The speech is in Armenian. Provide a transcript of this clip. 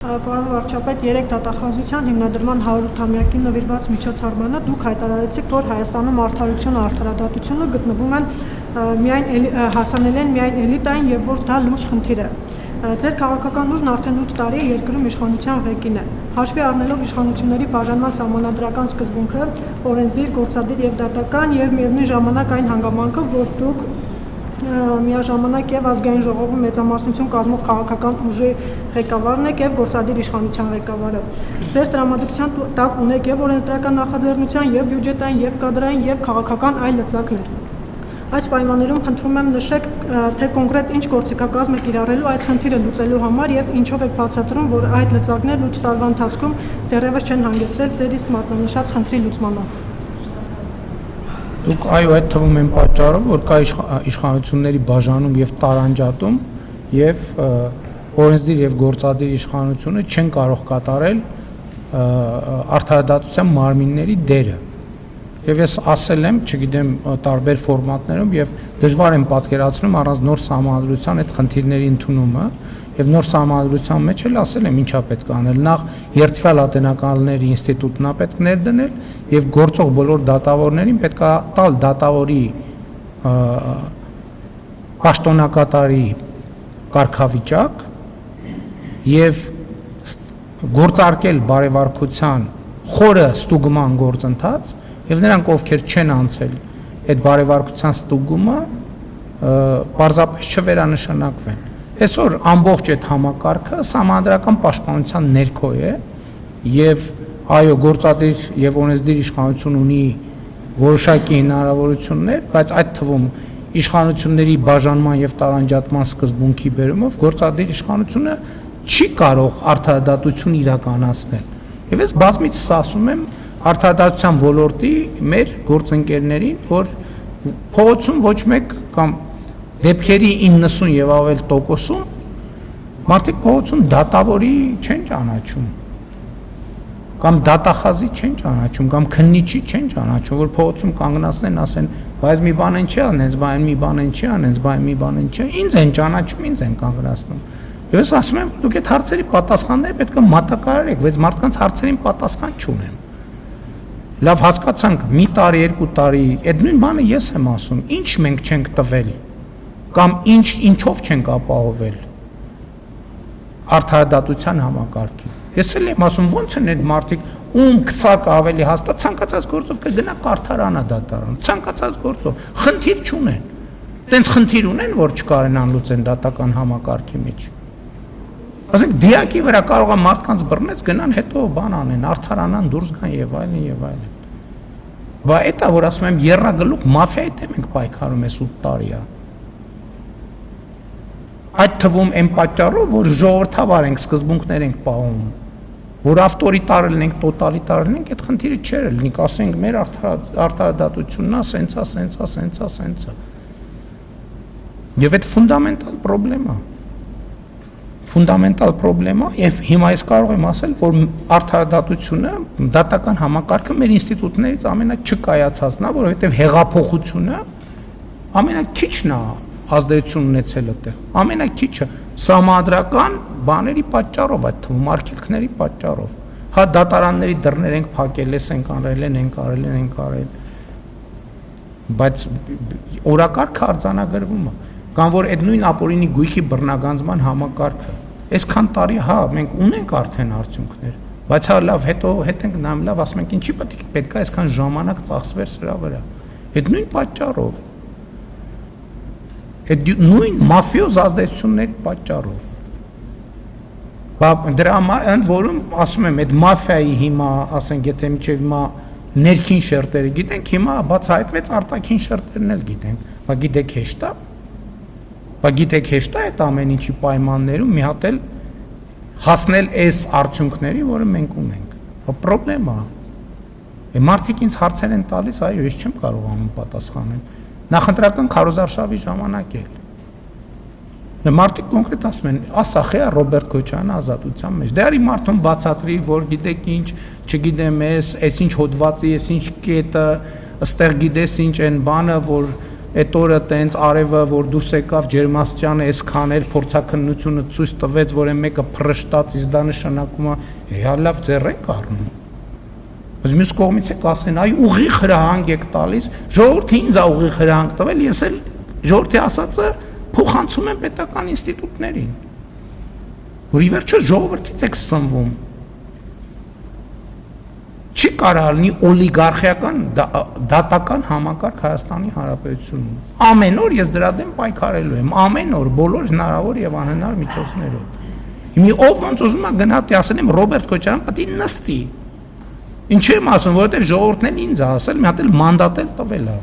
Պարոն վարչապետ, 3 դատախազության հիմնադրման 100-ամյակին նվիրված միջոցառմանը դուք հայտարարեցիք, որ Հայաստանում արդարությունը, արդարադատությունը գտնվում են հասանել են միայն էլիտային եւ որ դա լուրջ խնդիր է։ Ձեր քաղաքական ուժն արդեն 8 տարի երկրում իշխանության ղեկին է։ Հաշվի առնելով իշխանությունների բաժանման սահմանադրական սկզբունքը, օրենսդիր, գործադիր եւ դատական եւ միևնույն ժամանակ այն հանգամանքը, որ դուք միաժամանակ եւ ազգային ժողովի մեծամասնություն կազմող քաղաքական ուժի ղեկավարն եք եւ գործադիր իշխանության ղեկավարը։ Ձեր տրամադրության տակ ունեք եւ օրենսդրական նախաձեռնության եւ բյուջետային եւ կադրային եւ քաղաքական այլ լծակներ։ Այս պայմաններում խնդրում եմ նշեք, թե կոնկրետ ինչ գործիքակազմ եք կիրառելու այս խնդիրը լուծելու համար եւ ինչով եք բացատրում, որ այդ լծակներն 8 տարվա ընթացքում դեռևս չեն հանգեցրել ձեր իսկ մատնանշած խնդրի լուծմանը։ Դուք այո, այդ թվում են պատճառով, որ կա իշխանությունների բաժանում եւ տարանջատում եւ օրենսդիր եւ գործադիր իշխանությունը չեն կարող կատարել արդարադատության մարմինների դերը։ Եվ ես ասել եմ, չգիտեմ, տարբեր ֆորմատներում եւ դժվար եմ պատկերացնում առանց նոր սահմանադրության այդ խնդիրների ընդունումը եւ նոր սահմանադրության մեջ էլ ասել եմ ինչա պետք է անել։ Նախ երթվյալ ատենականների ինստիտուտն է պետք ներդնել եւ գործող բոլոր դատավորներին պետք է տալ դատավորի պաշտոնակատարի կարգավիճակ եւ գործարկել բարեվարկության խորը ստուգման գործընթաց եւ նրանք ովքեր չեն անցել այդ բարեվարկության ստուգումը պարզապես չվերանշանակվեն։ Այսօր ամբողջ այդ համակարգը սահմանադրական պաշտպանության ներքո է եւ այո գործադիր եւ օրենսդիր իշխանություն ունի որոշակի հնարավորություններ, բայց այդ թվում իշխանությունների բաժանման եւ տարանջատման սկզբունքի բերումով գործադիր իշխանությունը չի կարող արդարադատություն իրականացնել։ Եվ ես բազմիցս ասում եմ արդարադատության ոլորտի մեր գործընկերներին, որ փողոցում ոչ մեկ կամ դեպքերի 90 եւ ավել տոկոսում մարդիկ փողոցում դատավորի չեն ճանաչում կամ դատախազի չեն ճանաչում կամ քննիչի չեն ճանաչում, որ փողոցում կանգնացնեն, ասեն, բայց մի բան են չի անենց, բայց մի բան են չի անենց, բայց մի բան են չի, ինձ են ճանաչում, ինձ են կանգնացնում։ Ես ասում եմ, որ դուք այդ հարցերի պատասխանները պետք է մատակարարեք, բայց մարդկանց հարցերին պատասխան չունեն։ Լավ հասկացանք, մի տարի, 2 տարի, այդ նույն բանը ես եմ ասում, ինչ մենք չենք տվել կամ ինչով չենք ապահովել արդարադատության համակարգին։ Ես էլ եմ ասում, ոնց են այդ մարդիկ, ում քսակը ավելի հաստատ, ցանկացած գործով կգնա կարթարանա դատարան, ցանկացած գործով, խնդիր չունեն։ Տենց խնդիր ունեն, որ չկարենան լուծեն դատական համակարգի մեջ։ Ասենք դիակի վրա կարող է մարդկանց բռնեց գնան հետո բան անեն, արդարանան, դուրս գան եւ այլն եւ այլն։ Բա էտա որ ասում եմ երրագլուխ մաֆիայի դեմ ենք պայքարում այս 8 տարիա։ Այդ թվում են պատճառով, որ ժողովրդավար ենք, սկզբունքներ ենք պահում, որ ավտորիտար ենք, տոտալիտար ենք, այդ խնդիրը չէր լինի, ասենք մեր արդարադատությունն է, սենցա։ Եվ այդ ֆունդամենտալ պրոբլեմա եւ հիմա ես կարող եմ ասել, որ արդարադատությունը, դատական համակարգը մեր ինստիտուտներից ամենաչկայացածն է, որովհետեւ հեղափոխությունը ամենաքիչն է ազդեցություն ունեցել այդտեղ, ամենաքիչը սահմանադրական բաների պատճառով, այդ թվում արգելքների պատճառով։ Հա դատարանների դռներ ենք փակել, ենք արել, բայց օրակարգը արձանագրվում է, կամ որ այդ նույն ապօրինի գույքի բռնագանձման համակարգը, այսքան տարի հա մենք ունենք արդեն արդյունքներ, բայց հա լավ հետո հետ ենք նայում, լավ ասում ենք ինչի պետք է այսքան ժամանակ ծախսվեր սրա վրա, այդ նույն պատճառով, այդ նույն մաֆիոզ ազդեցությունների պատճառով։ Դրա համար ընդ որում ասում եմ այդ մաֆիայի հիմա, ասենք եթե մինչև հիմա ներքին շերտերը գիտենք, հիմա բացահայտվեց արտաքին շերտերն էլ գիտենք, գիտեք հեշտ է այդ ամեն ինչի պայմաններում մի հատ էլ հասնել այս արդյունքների, որը մենք ունենք։ Պրոբլեմա։ Մարդիկ ինձ հարցեր են տալիս, այո, ես չեմ կարողանում պատասխանել։ Նախընտրական քարոզարշավի ժամանակ էլ։ Մարդիկ կոնկրետ ասում են, ասախ է Ռոբերտ Քոչարյանը ազատության մեջ։ Դե արի մարդուն բացատրի, որ գիտեք ինչ, չգիտեմ ես ինչ հոդվածի, ես ինչ կետը, ըստեղ գիտես ինչ են բանը, որ այդ օրը տենց արևը որ դուրս եկավ ջերմաստիճանը այսքան էր փորձակնությունը ցույց տվեց որ այն մեկը փրշտաց իսկ դա նշանակում է լավ ձեռ ենք առնում բայց մյուս կողմից եք ասեն այ ուղիղ հրահանգ եք տալիս ժողովրդի ինձ է ուղիղ հրահանգ տվել ես էլ ժողովրդի ասածը փոխանցում եմ պետական ինստիտուտներին որ ի վերջո ժողովրդից եք սնվում չի կարող լինի օլիգարխիական դատական համակարգ Հայաստանի Հանրապետությունում ամեն օր ես դրա դեմ պայքարելու եմ ամեն օր բոլոր հնարավոր եւ անհնար միջոցներով մի ով ոնց ուզում է գնա թե ասեմ Ռոբերտ Քոչարյան պետք է նստի ինչի՞ եմ ասում որովհետեւ ժողովուրդն էլ ինձ է ասել մի հատ էլ մանդատ էլ տվել է